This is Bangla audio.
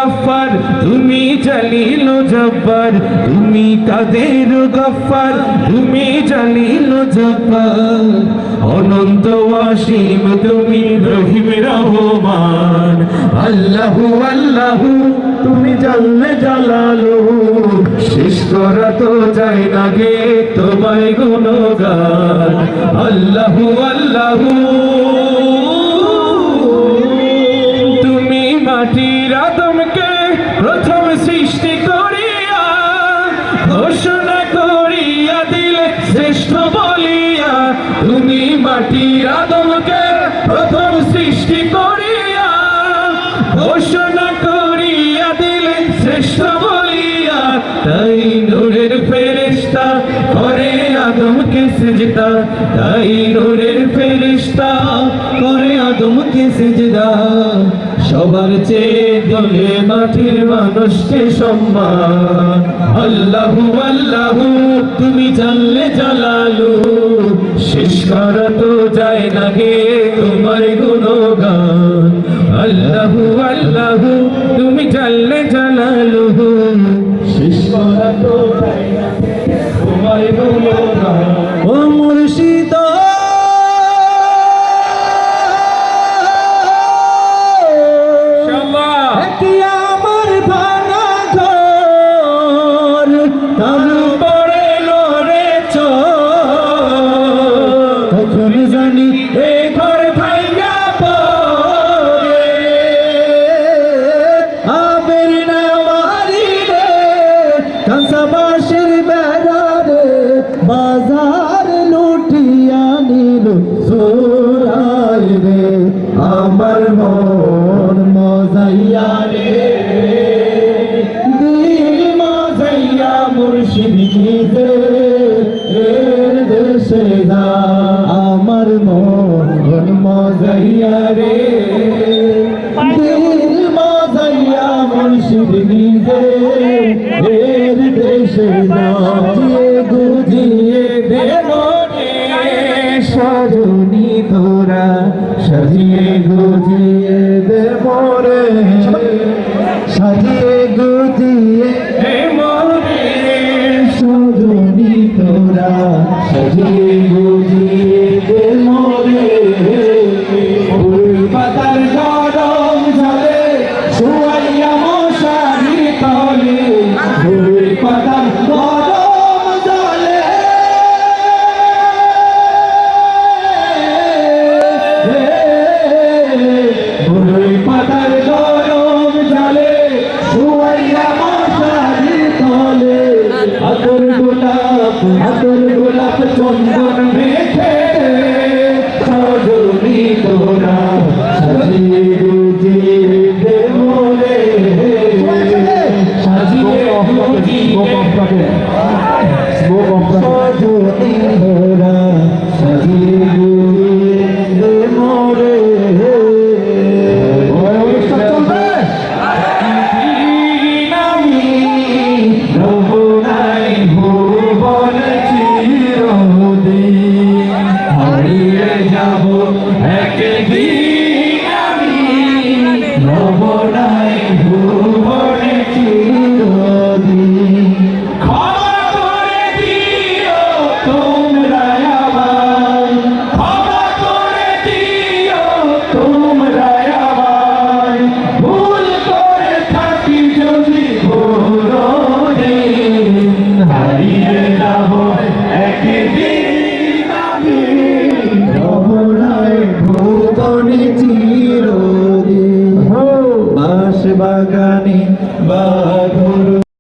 গফফার তুমি জলিল জব্বার তুমি কাদের গফফার তুমি জলিল জব্বার অনন্ত অসীম তুমি রহিম রহমান আল্লাহু আল্লাহু তুমি জাল্লে জালালুহু শেষ করা তো যায় না গে তোমায় গুণগান আল্লাহু আল্লাহু তুমি মাটির আদমকে প্রথম সৃষ্টি করিয়া ঘোষণা করিয়া দিলে শ্রেষ্ঠ বলিয়া তুমি মাটির আদমকে প্রথম সৃষ্টি করিয়া ঘোষণা করিয়া দিলে শ্রেষ্ঠ বলিয়া তাই নূরের ফেরেশতা করে আদমকে সিজদা তাই নূরের ফেরেশতা করে আদমকে সিজদা সবার চেয়ে দিলে মাটির মানুষকে সম্মান আল্লাহু আল্লাহু তুমি জাল্লে জালালু শেষ করা তো যায় না গে তোমার গুণগান আল্লাহু আল্লাহু তুমি জাল্লে জালালুহু শেষ করা তো যায় না গে তোমার গুণগান ও মুর্শিদ বাজার লুটিয়া নিল সোরাই রে আমার মন মজাইয়া রে দিল মজাইয়া মুর্শিদ গীতে এর দেশে যা আমার মন মজাইয়া রে দিল মজাইয়া মুর্শিদ গীতে এর দেশে যা সজনী তোরা সাজিয়ে গুজিয়ে দে মোরে সাজিয়ে গুজিয়ে দে মোরে সজনী তোরা সাজিয়ে গুজিয়ে দে মোরে ফুল পাতার গরম ঝরে শুয়াইয়া মশারি তলে ফুল পাতার আতর গোলাপ চন্দন মেখে সজনী তোরা সাজিয়ে গুজিয়ে দে মোরে সাজিয়ে গুজিয়ে সজনী তোরা সাজিয়ে গুজিয়ে দে মোরে বাগানে বা